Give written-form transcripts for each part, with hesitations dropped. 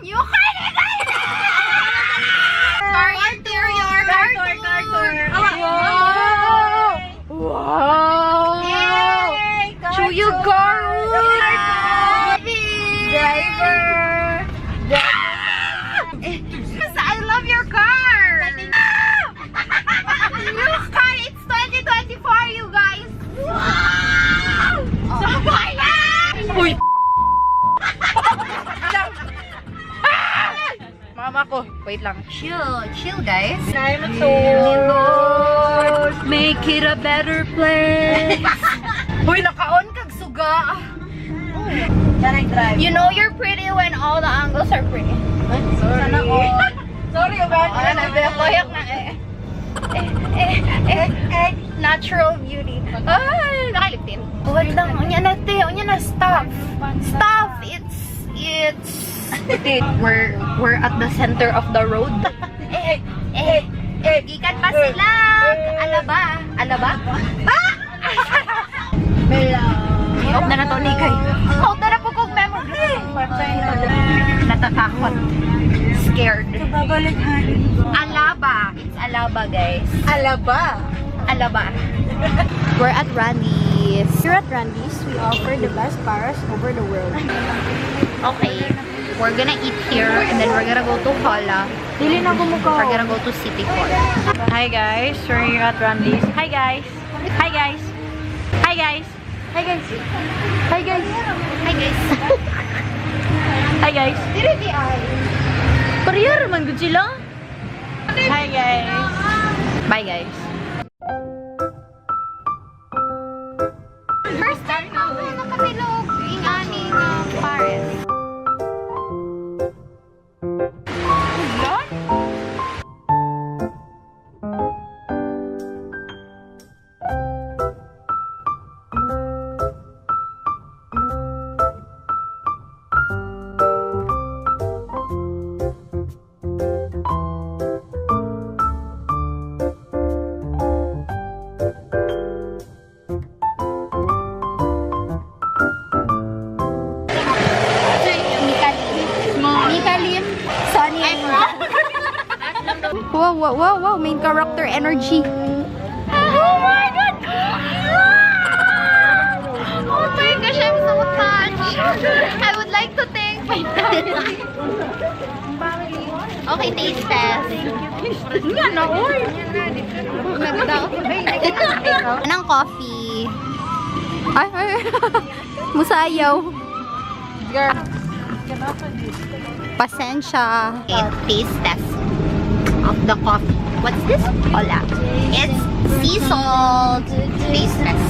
You can it! Car interior, car tour! Wow! Yay! Show you car! Driver! Because I love your car! New car, it's 2024, you guys! Wow! Sabay na! Uy! Mama ko, wait lang. Chill guys. Lord, make it a better place. Uy, naka-on kag suga. You know you're pretty when all the angles are pretty. Sorry. Sorry, Ogan. Koyak na natural beauty. Ay, nakalipin. Huwag lang. Unya na, te. Unya na, stop. Stop. We're at the center of the road. Gikan pa sila. Alaba. Alaba? Ah! Out na na to, Nikay. Out na na po kong memory. Natatakot. Scared. Alaba. It's Alaba, guys. Alaba. Alaba. We're at Randy's. Here at Randy's, we offer the best paras over the world. Okay. We're gonna eat here and then we're gonna go to Hala. Dili na gumukaw. We're gonna go to City Hall. Hi guys, we're here at Randy's. Hi guys. Hi guys. Hi guys. Hi guys. Hi guys. Hi guys. Hi guys. Dire di ay. Parehar man gud sila. Hi guys. Bye guys. First time ako nakabilog ingani nga Paris. Wow, main character energy. Oh my god! Oh my gosh, I'm so touched. I would like to thank my family. Okay, taste test. Nga na, oy! Anong coffee? Ay. Musayaw. Pasensya. Okay, taste test of the coffee. What's this? Hola. It's sea salt. Taste test.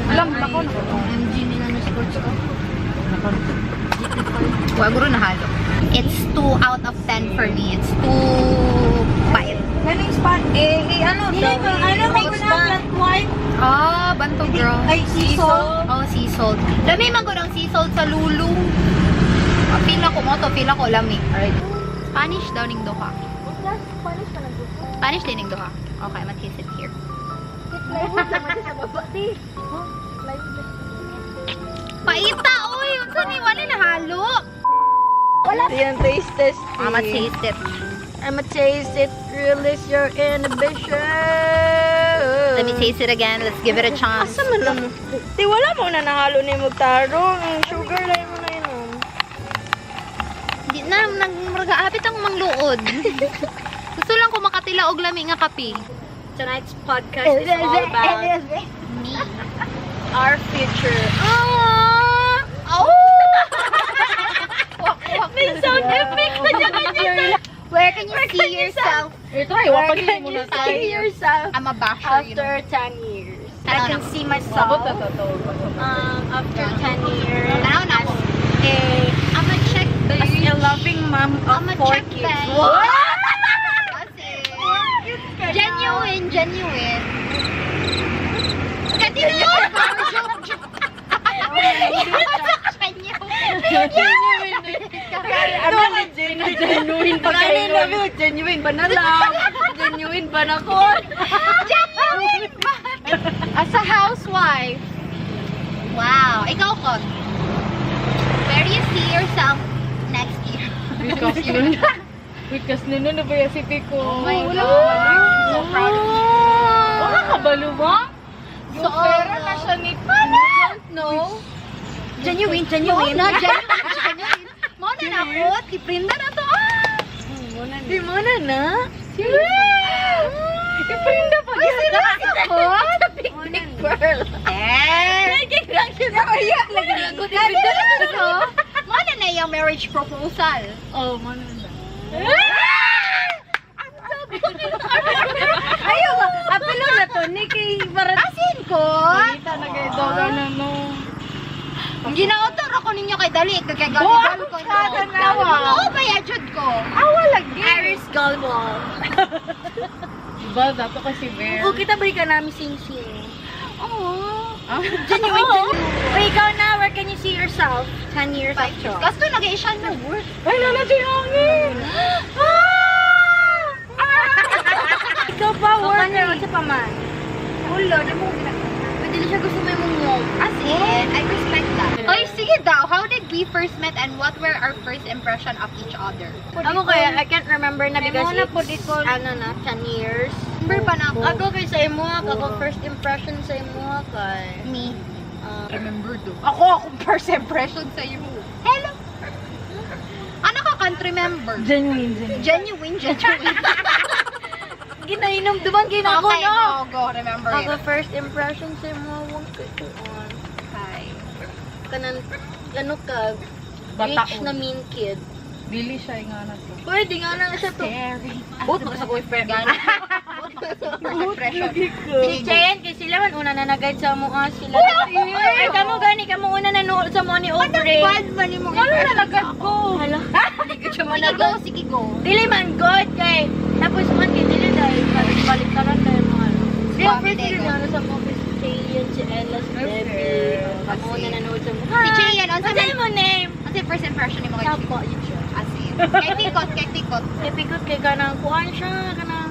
Alam ako na. Huwag rin nahalo. It's 2 out of 10 for me. It's too bait. Galing spot. Ano may spot? Ah, banto girl. Ay, sea salt. Oh, sea salt. Lami man ko ng sea salt sa lulong. Feel ako mo to, feel ako lami. Alright. Spanish daw ning duha. Spanish din ning duha. Okay, mag-taste it here. Paita, oy! Unsa ni wala nahalo? Yan, taste test. I'ma taste it. I'ma taste it. Release your inhibition. Let me taste it again. Let's give it a chance. Asa man lang mo? Di wala mo na nahalo ni Mugtarong. Ang sugar lang mo na yun. Di na, nagmargaapit ang mangluod. Gusto lang ko makatila og lami nga kape. Tonight's podcast is all about Me. our future. Oh! May sound effect na kanya. Where can you see yourself? Ito ay, Where wapag can mo you na see yourself? I'm a basher, you know. After 10 years. Ano I can na? see Sabot na myself. to. After 10 years. Tanaw na ako. I'ma check As a loving mom of I'ma 4 check kids. back. What? Kasi, genuine. Kanina yun! Genuine pa kayo. Genuine ba na lang? Genuine ba na ko? Genuine ba? As a housewife. Wow. Ikaw, Kot. Where do you see yourself next year? Wikas na na ba yung sipi ko? Oh my Wala. God. So proud of you. Wala ka ba lumang? So, Pera na siya ni No. Genuine. Genuine. Muna na ako. Tiprinda na to. Di mo na. Iprinda pa Ay, serious ako? Big pearl. Lagi lang siya na kaya. Lagi lang ko tiprinda na to. Muna na yung marriage proposal. Oh, mana na. Ayaw ba? Apelo na to. Nikki, para... Asin ko. Kita na kayo doon na no. Ginaotor ako ninyo kay Dali. Kagagagal ko. Kada nawa. Oo, bayajud ko. Awa lagi. Iris Galwal. Diba, dato kasi Bear. O, kita balikan namin sing-sing. Oo. Genuine. Wait, ikaw na, where can you see yourself 10 years after? Gusto nag-i-siya na. Ay, lalaki yung hangin! Ikaw pa, worker. Ano pa man? Ulo, di mo pwede na siya gusto mo yung mong As in, I respect that. Oy, sige daw. How did we first met and what were our first impression of each other? Ako kaya, I can't remember na because Ay, mo na po it's, dito. ano na, 10 years. Remember pa na ako? Ako kay sa imuha, ako first impression sa imuha kay... Me. Remember to. Akong first impression sa iyo. Hello. Ano ka can't remember? Genuine. Genuine. Ginainom, duman ginako Okay, no? go. Remember Ako it. first impression sa imuha, wag ko ito on. Hi. Kanan, ano ka, rich na mean kid. Dili siya yung anak ko. Pwede nga na siya to. Boot mo sa boyfriend. Impression. Si Chayan, kasi sila man una na nag-guide sa mga sila. Ay, kamo gani, kamo una nanood sa mga ni Aubrey. Bad man mo. Ano na nagad ko? Hala. Hindi ko siya Sige managod. go, sige go. Dili man good kay. Tapos man kay dili dahil balik ka lang tayo mga ano. Di ako Balik pwede ko. na ano sa mga si Chayan, si Ella, si Debbie. Kamo una nanood sa mga. Si Chayan, ano Ano mo name? Ano yung first impression ni mo kay Tapo, Chico? yun siya. As in. Kay Tikot. Ipikot kay kanang kuan siya, kanang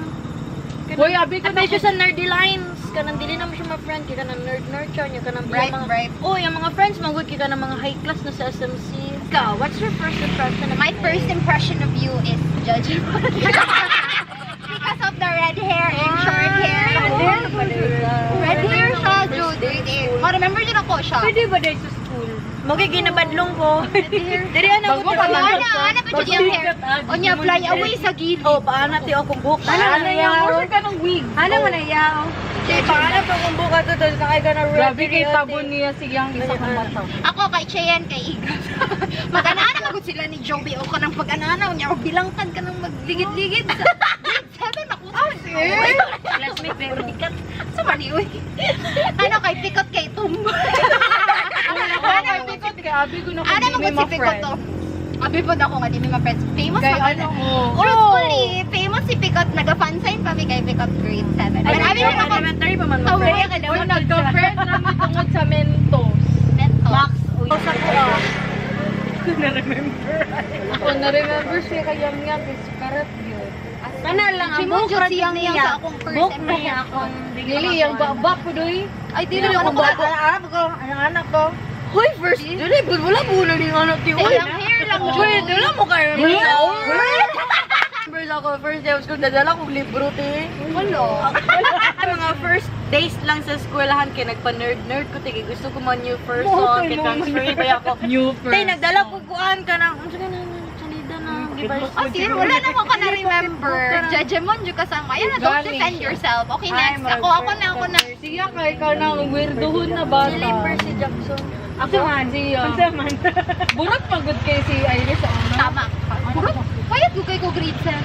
Hoy, abi ko na siya sa nerdy lines. Kanang dili naman siya ma-friend kay kanang nerd siya niya kanang Bright, mga bright. Oh, yung mga friends mo good kay kanang mga high class na sa SMC. Ikaw, what's your first impression of My me? first impression of you is judgment. Because of the red hair and short hair. Red hair siya, Jude. Oh, remember din ako siya. Pwede ba dahil sa school? Magi ginabadlong ko. Diri ana ko Bago pa pa lang. Ana pa dyan yung hair. O niya, fly away sa gilid. Oh, paana ti akong buhok. Ano yaw? Ano ka ng wig? Ano man na yaw? Paana pa akong buhok ato to sa kay kana red. Grabe kay tabon niya siyang isa kong mata. Ako kay Cheyenne, kay Iga. Mag-anana magod sila ni Joby o ka ng pag-ananaw niya o bilangkan ka ng magligid-ligid sa grade 7 ako. Classmate pero dikat. Sa maniwi. Ano kay Pikot kay Tumbo. Ano pikot kay abi ko na Ano kung di magod may si Pikot ma-friend. to? Abi po na ako nga, di may ma-friends. Famous Kay pa ano na. ko? Truthfully, famous si Pikot. Nag-fansign kami kay Pikot grade 7. Pero abi na ako. elementary pa man Oh, ma-friend. wala ka daw. Kung nagka-friend namin tungod sa Mentos. Mentos. Sa kuha. Ako na-remember siya kay Yam Yam, spirit yun. Kana lang ang Jimo, buhok Diyos, ra siyang niya. niya sa akong first Buhok impression. niya akong Lili, yung baba ko doy. Ay, di Dili na ako ako ba? Anak ko. Hoy, first, dili, wala bulo ni anak ti. Ay, ang hair lang, Hoy, Jude. dala mo kayo. Wala. First ako, first day of school, nadala kong libro, te. Wala. Mga first days lang sa eskwelahan, kaya nagpa-nerd ko, te. Gusto ko man new person, kaya transfer pa ako. New Te, nagdala ko kuan ka ng, ano ka na, salida na, device. Oh, sir, wala naman ka na-remember. Judgemon, yung kasama. Ayan na, don't Galing defend siya. yourself. Okay, Ay, next. Ako na. Siya kay ka nang weirdohon na bata. Si Percy Jackson. Ako man siya. Bunot pagod kay si Iris sa una. Tama. Burot. Payat ko kay ko grade 7.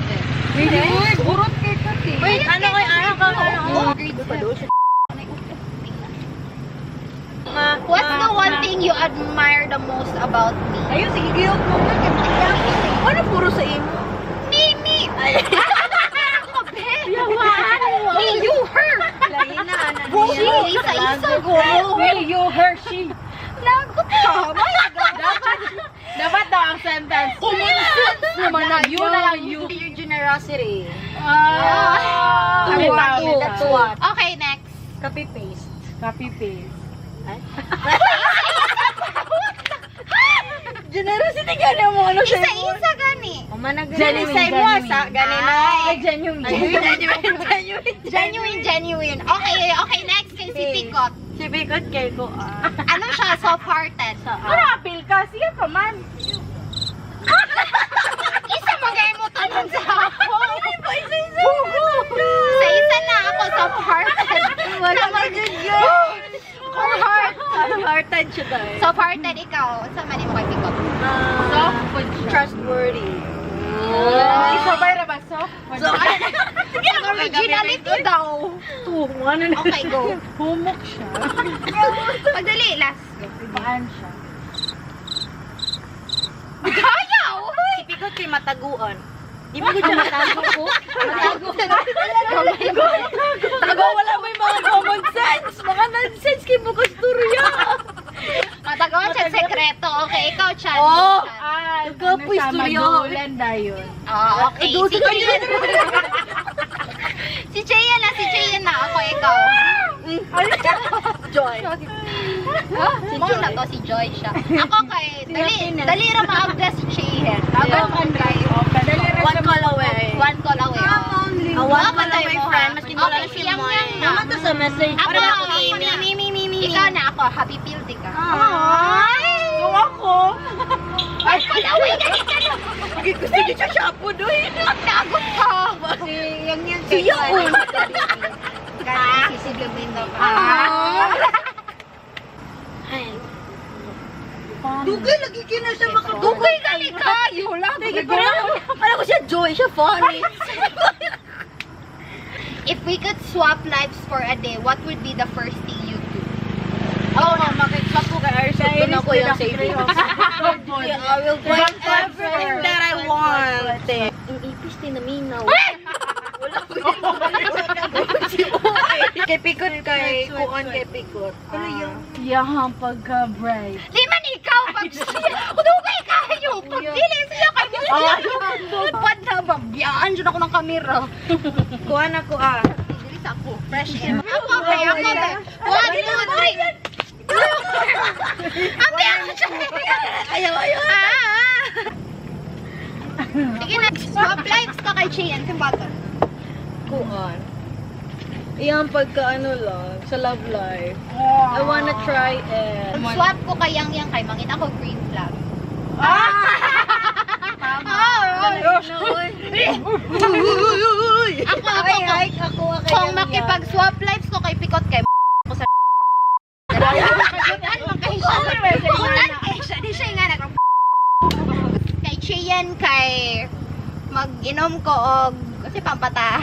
Hindi, burot kay Kati. Wait, ano kay ano ka? Oo, grade 7. What's the one thing you admire the most about me? Ayun, sige, giyok mo. Ano puro sa imo? Me. Me, you, her. Lain na, anak She, isa-isa ko. Me, you, her, she. Lagot ka. Dapat daw ang sentence. Common sense naman na. You na lang, you. Your generosity. Ah. That's what. Okay, next. Copy-paste. Copy-paste. Generosity gani mo ano siya. Isa-isa gani. O manag Genuine, mo genuine. sa gani na. Ay, Genuine. Genuine. Okay, next kay si Pikot. Si Bikot kay ko. Ano siya? Soft-hearted. Ano, apil ka? Siya ka man. Isa magay mo tanong sa ako. Sa isa na ako, soft-hearted. Wala magid yun. Hearted siya tayo. Soft-hearted ikaw. Sa mani mo kay Pikot? Soft food siya. Trustworthy. Isabay na ba? Soft food. So, Originality daw. ano na? Okay, go. Humok siya. Pagdali, last. Paan siya? Gayaw! Si Bikot kay mataguan. Di mo siya matago ko? Matago. Tago, wala mo yung mga common sense. Mga nonsense kay Bukas Turya. Matagawa siya sekreto. Okay, ikaw, Chan. Oh! Ah, Ikaw po, istorya. Magulan dayon. Oh, okay. Si Cheyenne. Si Cheyenne na. Ako, ikaw. Joy. Mo na to, si Joy siya. Ako kay, dali ra maabda si Cheyenne. Ako kay, One call away. one call away. A one call away friend. Maski wala na siya mo. Naman to sa message. Ako, mi. Ikaw na ako, happy building ka. Ay! So ako, One call away, dali ka na. Gusto niyo siya shapo doy. Nagot ka. si yang Siya un. Sisigabin daw ka. Dugay lagi kina siya Dugay gali kayo lang. Alam ko siya Joy, siya funny. If we could swap lives for a day, what would be the first thing you do? Oo na, makikita ko kay Arsa. Doon ako yung saving. Yeah, I will do Whatever everything that I want. Ang ipis din na minaw. Wala ko yung kay Pikot kay Kuon kay Pikot. Ano yun? Yang pagka-bright. Liman ikaw pag siya. Dugay kayo. Pag dili siya kayo. Pad na babiyaan dyan ako ng kamera. Kuhan ako Dili sa ako. Fresh air. Ako kay ako. 1, 2, 3. Ate ako siya. Ayaw. Sige na. Swap lives ka kay Cheyenne. Kumbaga. Kuan. Iyang pagka lang, sa love life. I wanna try it. Swap ko kay Yang kay mangin ako green flag. Ako. Kung makipag-swap lives ko kay Pikot kay ko sa Di siya nga nag kay Cheyenne kay mag-inom ko og kasi pampata.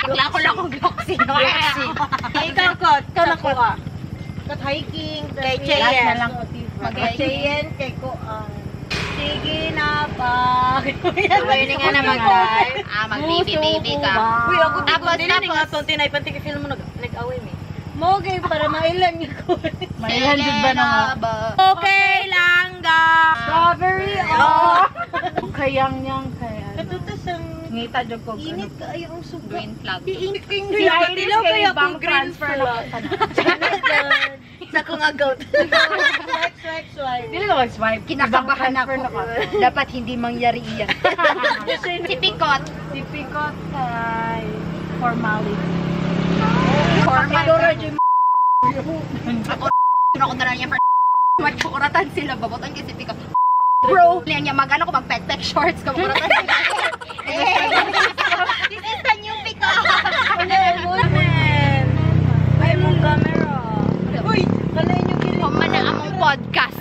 Lako gloxy. Ikaw ko, ko Kat hiking, kay Lahat na Cheyenne. lang Kay Cheyenne, kay Kuan. Sige na pa. Pwede nga na mag-dive. Mag-baby ka. Uy, ako Tapos, din nga itong tinay pantik film mo nag-away mo. Mogay para mailan niyo ko. Mailan din ba na nga? Okay lang ga. Strawberry, oh! Kayang-yang kaya. Katutas ang Ngita jog ko. init ka ayong suga. Green flag. Iinit kayong Si green. Iris Dilaw kay kaya bank kung green transfer flag. Sa kong agaw. Swipe. Dili ka mag-swipe. Kinakabahan Bank transfer ako. na ka. Dapat hindi mangyari iyan. Si Pikot. Si Pikot kay formality. Ako na lang niya for magkuratan sila. Babotan kasi Pikot. Bro, niya mag-ano ko mag-pet shorts ka. Magkuratan sila. This is the new Pikot. Ay, mong camera. Uy, kalay nyo kilig. Kung man ang among podcast.